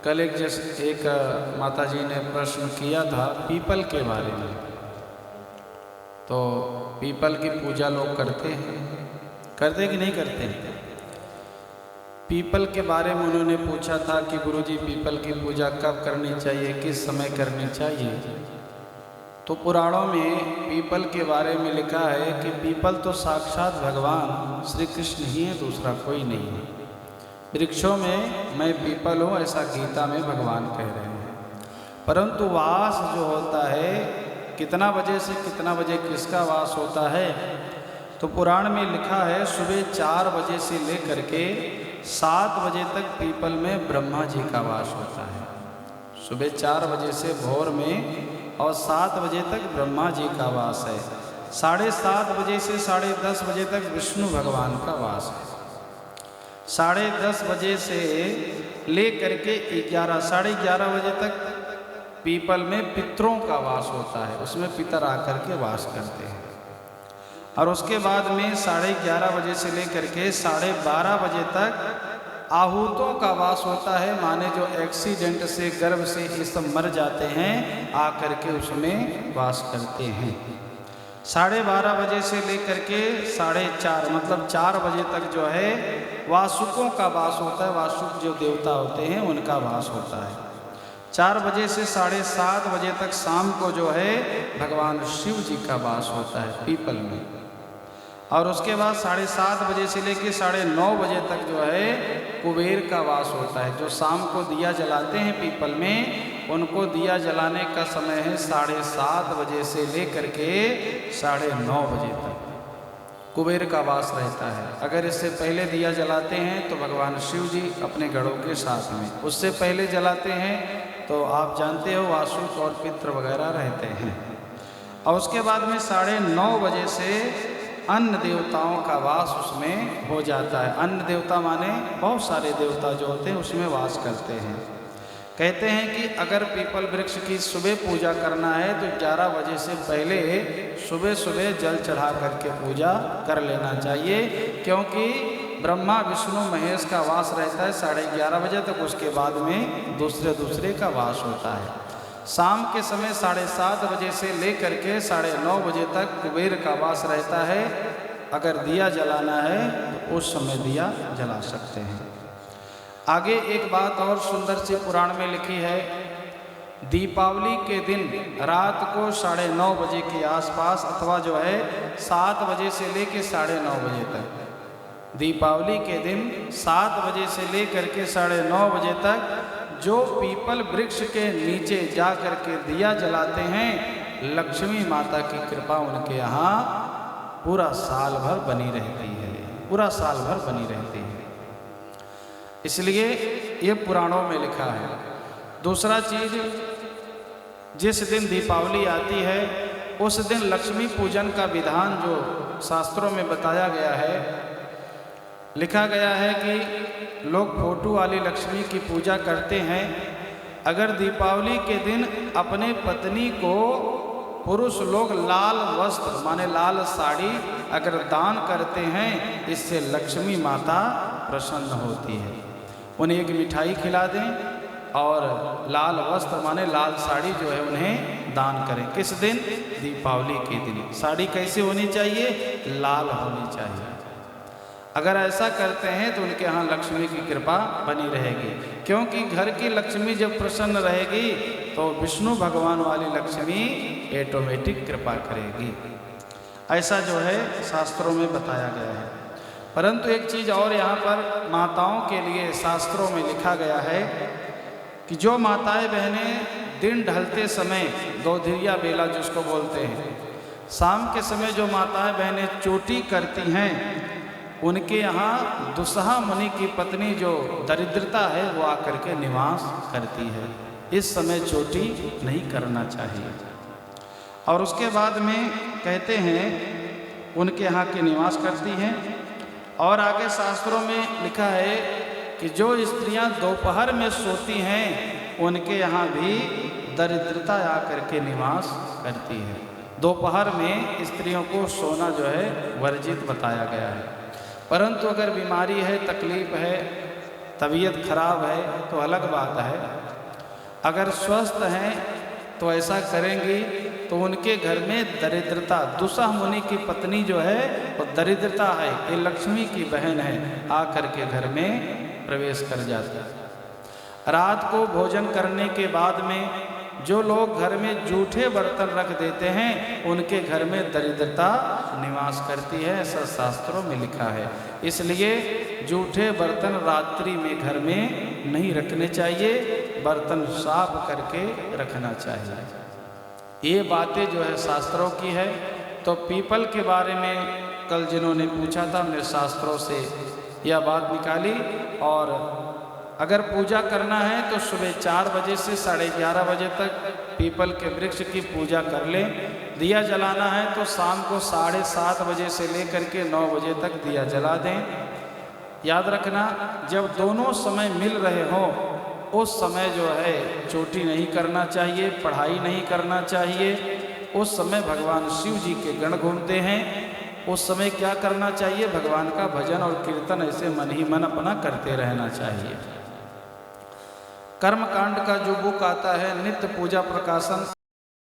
कल एक माता जी ने प्रश्न किया था पीपल के बारे में। तो पीपल की पूजा लोग करते कि नहीं करते हैं? पीपल के बारे में उन्होंने पूछा था कि गुरुजी पीपल की पूजा कब करनी चाहिए, किस समय करनी चाहिए। तो पुराणों में पीपल के बारे में लिखा है कि पीपल तो साक्षात भगवान श्री कृष्ण ही है, दूसरा कोई नहीं है। वृक्षों में मैं पीपल हूँ, ऐसा गीता में भगवान कह रहे हैं। परंतु वास जो होता है, कितना बजे से कितना बजे किसका वास होता है, तो पुराण में लिखा है सुबह 4 बजे से लेकर के 7 बजे तक पीपल में ब्रह्मा जी का वास होता है। सुबह 4 बजे से भोर में और 7 बजे तक ब्रह्मा जी का वास है। 7:30 बजे से 10:30 बजे तक विष्णु भगवान का वास है। 10:30 बजे से ले करके 11-11:30 बजे तक पीपल में पितरों का वास होता है, उसमें पितर आकर के वास करते हैं। और उसके बाद में 11:30 बजे से लेकर के 12:30 बजे तक आहूतों का वास होता है, माने जो एक्सीडेंट से गर्भ से ये सब मर जाते हैं आकर के उसमें वास करते हैं। 12:30 बजे से लेकर के 4:30 मतलब 4 बजे तक जो है वासुकों का वास होता है। वासुक जो देवता होते हैं उनका वास होता है। 4 बजे से 7:30 बजे तक शाम को जो है भगवान शिव जी का वास होता है पीपल में। और उसके बाद 7:30 बजे से लेकर 9:30 बजे तक जो है कुबेर का वास होता है। जो शाम को दिया जलाते हैं पीपल में, उनको दिया जलाने का समय है 7:30 बजे से लेकर के 9:30 बजे तक कुबेर का वास रहता है। अगर इससे पहले दिया जलाते हैं तो भगवान शिव जी अपने गढ़ों के साथ में, उससे पहले जलाते हैं तो आप जानते हो वासुक और पितृ वगैरह रहते हैं। और उसके बाद में 9:30 बजे से अन्य देवताओं का वास उसमें हो जाता है। अन्य देवता माने बहुत सारे देवता जो होते हैं उसमें वास करते हैं। कहते हैं कि अगर पीपल वृक्ष की सुबह पूजा करना है तो 11 बजे से पहले सुबह सुबह जल चढ़ा करके पूजा कर लेना चाहिए, क्योंकि ब्रह्मा विष्णु महेश का वास रहता है 11:30 बजे तक। उसके बाद में दूसरे का वास होता है। शाम के समय 7:30 बजे से लेकर के 9:30 बजे तक कुबेर का वास रहता है। अगर दिया जलाना है तो उस समय दिया जला सकते हैं। आगे एक बात और सुंदर सी पुराण में लिखी है, दीपावली के दिन रात को 9:30 बजे के आसपास अथवा जो है 7 बजे से लेकर 9:30 बजे तक, दीपावली के दिन 7 बजे से लेकर के 9:30 बजे तक जो पीपल वृक्ष के नीचे जा कर के दिया जलाते हैं, लक्ष्मी माता की कृपा उनके यहाँ पूरा साल भर बनी रहती है, पूरा साल भर बनी रहती है। इसलिए ये पुराणों में लिखा है। दूसरा चीज, जिस दिन दीपावली आती है उस दिन लक्ष्मी पूजन का विधान जो शास्त्रों में बताया गया है, लिखा गया है कि लोग फोटो वाली लक्ष्मी की पूजा करते हैं। अगर दीपावली के दिन अपने पत्नी को पुरुष लोग लाल वस्त्र माने लाल साड़ी अगर दान करते हैं, इससे लक्ष्मी माता प्रसन्न होती है। उन्हें एक मिठाई खिला दें और लाल वस्त्र माने लाल साड़ी जो है उन्हें दान करें। किस दिन? दीपावली के दिन। साड़ी कैसी होनी चाहिए? लाल होनी चाहिए। अगर ऐसा करते हैं तो उनके यहाँ लक्ष्मी की कृपा बनी रहेगी, क्योंकि घर की लक्ष्मी जब प्रसन्न रहेगी तो विष्णु भगवान वाली लक्ष्मी ऑटोमेटिक कृपा करेगी। ऐसा जो है शास्त्रों में बताया गया है। परंतु एक चीज़ और यहाँ पर माताओं के लिए शास्त्रों में लिखा गया है कि जो माताएं बहनें दिन ढलते समय गौधिरिया बेला जिसको बोलते हैं, शाम के समय जो माताएं बहनें चोटी करती हैं, उनके यहाँ दुसहा मुनि की पत्नी जो दरिद्रता है वो आकर के निवास करती है। इस समय चोटी नहीं करना चाहिए। और उसके बाद में कहते हैं उनके यहाँ के निवास करती हैं। और आगे शास्त्रों में लिखा है कि जो स्त्रियां दोपहर में सोती हैं उनके यहाँ भी दरिद्रता आकर के निवास करती है। दोपहर में स्त्रियों को सोना जो है वर्जित बताया गया है। परंतु अगर बीमारी है, तकलीफ है, तबीयत खराब है तो अलग बात है, अगर स्वस्थ हैं तो ऐसा करेंगी तो उनके घर में दरिद्रता, दुसह मुनि की पत्नी जो है वो दरिद्रता है, ये लक्ष्मी की बहन है, आकर के घर में प्रवेश कर जाती है। रात को भोजन करने के बाद में जो लोग घर में जूठे बर्तन रख देते हैं उनके घर में दरिद्रता निवास करती है, ऐसा शास्त्रों में लिखा है। इसलिए जूठे बर्तन रात्रि में घर में नहीं रखने चाहिए, बर्तन साफ करके रखना चाहिए। ये बातें जो है शास्त्रों की है। तो पीपल के बारे में कल जिन्होंने पूछा था हमने शास्त्रों से यह बात निकाली। और अगर पूजा करना है तो सुबह 4 बजे से 11:30 बजे तक पीपल के वृक्ष की पूजा कर लें। दिया जलाना है तो शाम को 7:30 बजे से लेकर के 9 बजे तक दिया जला दें। याद रखना, जब दोनों समय मिल रहे हों उस समय जो है चोटी नहीं करना चाहिए, पढ़ाई नहीं करना चाहिए। उस समय भगवान शिव जी के गण घूमते हैं, उस समय क्या करना चाहिए, भगवान का भजन और कीर्तन ऐसे मन ही मन अपना करते रहना चाहिए। कर्मकांड का जो बुक आता है नित्य पूजा प्रकाशन